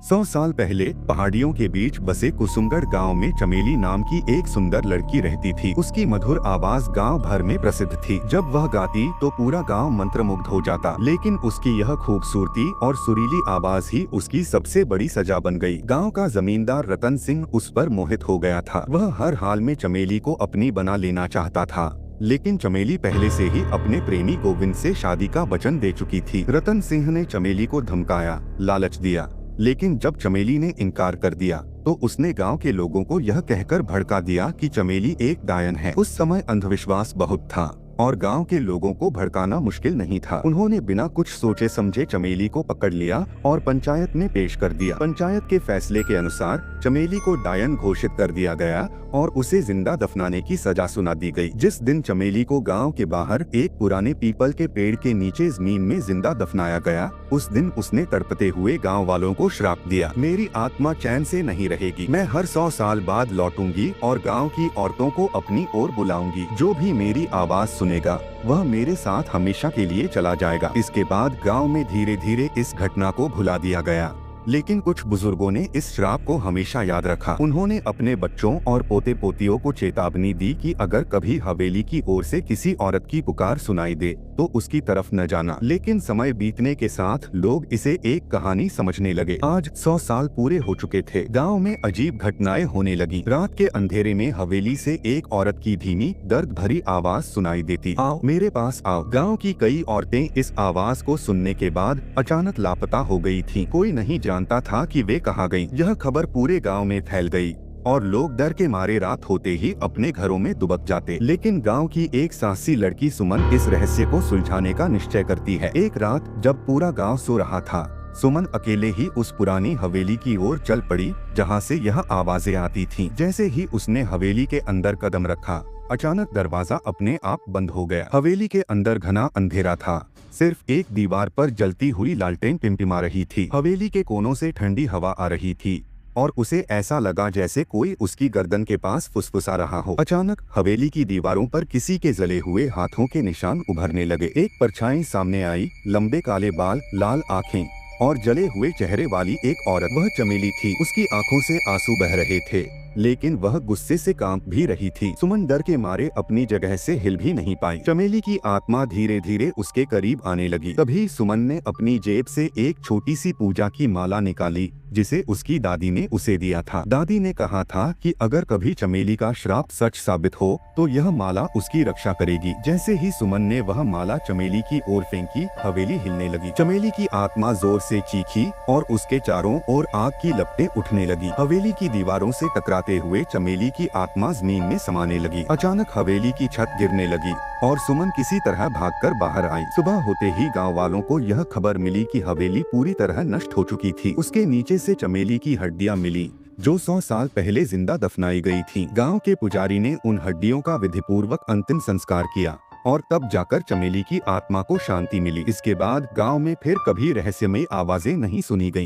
100 साल पहले पहाड़ियों के बीच बसे कुसुमगढ़ गांव में चमेली नाम की एक सुंदर लड़की रहती थी। उसकी मधुर आवाज गांव भर में प्रसिद्ध थी। जब वह गाती तो पूरा गांव मंत्रमुग्ध हो जाता। लेकिन उसकी यह खूबसूरती और सुरीली आवाज ही उसकी सबसे बड़ी सजा बन गई। गांव का जमींदार रतन सिंह उस पर मोहित हो गया था। वह हर हाल में चमेली को अपनी बना लेना चाहता था। लेकिन चमेली पहले से ही अपने प्रेमी गोविंद से शादी का वचन दे चुकी थी। रतन सिंह ने चमेली को धमकाया, लालच दिया, लेकिन जब चमेली ने इनकार कर दिया तो उसने गांव के लोगों को यह कहकर भड़का दिया कि चमेली एक डायन है। उस समय अंधविश्वास बहुत था और गांव के लोगों को भड़काना मुश्किल नहीं था। उन्होंने बिना कुछ सोचे समझे चमेली को पकड़ लिया और पंचायत में पेश कर दिया। पंचायत के फैसले के अनुसार चमेली को डायन घोषित कर दिया गया और उसे जिंदा दफनाने की सजा सुना दी गई। जिस दिन चमेली को गांव के बाहर एक पुराने पीपल के पेड़ के नीचे जमीन में जिंदा दफनाया गया, उस दिन उसने तड़पते हुए गांव वालों को श्राप दिया, मेरी आत्मा चैन से नहीं रहेगी। मैं हर 100 साल बाद लौटूंगी और गांव की औरतों को अपनी ओर बुलाऊंगी। जो भी मेरी आवाज सुनेगा वह मेरे साथ हमेशा के लिए चला जाएगा। इसके बाद गांव में धीरे धीरे इस घटना को भुला दिया गया। लेकिन कुछ बुजुर्गों ने इस श्राप को हमेशा याद रखा। उन्होंने अपने बच्चों और पोते पोतियों को चेतावनी दी कि अगर कभी हवेली की ओर से किसी औरत की पुकार सुनाई दे तो उसकी तरफ न जाना। लेकिन समय बीतने के साथ लोग इसे एक कहानी समझने लगे। आज 100 साल पूरे हो चुके थे। गांव में अजीब घटनाएं होने लगी। रात के अंधेरे में हवेली से एक औरत की धीमी दर्द भरी आवाज सुनाई देती, आओ मेरे पास आओ। गाँव की कई औरतें इस आवाज को सुनने के बाद अचानक लापता हो गयी थी। कोई नहीं जानता था कि वे कहाँ गईं। यह खबर पूरे गांव में फैल गई और लोग डर के मारे रात होते ही अपने घरों में दुबक जाते। लेकिन गांव की एक साहसी लड़की सुमन इस रहस्य को सुलझाने का निश्चय करती है। एक रात जब पूरा गांव सो रहा था, सुमन अकेले ही उस पुरानी हवेली की ओर चल पड़ी जहां से यह आवाजें आती थीं। जैसे ही उसने हवेली के अंदर कदम रखा, अचानक दरवाजा अपने आप बंद हो गया। हवेली के अंदर घना अंधेरा था। सिर्फ एक दीवार पर जलती हुई लालटेन टिमटिमा रही थी। हवेली के कोनों से ठंडी हवा आ रही थी और उसे ऐसा लगा जैसे कोई उसकी गर्दन के पास फुसफुसा रहा हो। अचानक हवेली की दीवारों पर किसी के जले हुए हाथों के निशान उभरने लगे। एक परछाई सामने आई, लंबे काले बाल, लाल आंखें और जले हुए चेहरे वाली एक औरत। वह चमेली थी। उसकी आंखों से आंसू बह रहे थे, लेकिन वह गुस्से से कांप भी रही थी। सुमन डर के मारे अपनी जगह से हिल भी नहीं पाई। चमेली की आत्मा धीरे धीरे उसके करीब आने लगी। तभी सुमन ने अपनी जेब से एक छोटी सी पूजा की माला निकाली जिसे उसकी दादी ने उसे दिया था। दादी ने कहा था कि अगर कभी चमेली का श्राप सच साबित हो तो यह माला उसकी रक्षा करेगी। जैसे ही सुमन ने वह माला चमेली की ओर फेंकी, हवेली हिलने लगी। चमेली की आत्मा जोर से चीखी और उसके चारों ओर आग की लपटें उठने लगी। हवेली की दीवारों से टकराते हुए चमेली की आत्मा जमीन में समाने लगी। अचानक हवेली की छत गिरने लगी और सुमन किसी तरह भागकर बाहर आई। सुबह होते ही गांव वालों को यह खबर मिली कि हवेली पूरी तरह नष्ट हो चुकी थी। उसके नीचे से चमेली की हड्डियां मिली जो 100 साल पहले जिंदा दफनाई गई थीं। गांव के पुजारी ने उन हड्डियों का विधिपूर्वक अंतिम संस्कार किया और तब जाकर चमेली की आत्मा को शांति मिली। इसके बाद गांव में फिर कभी रहस्यमय आवाजें नहीं सुनी गईं।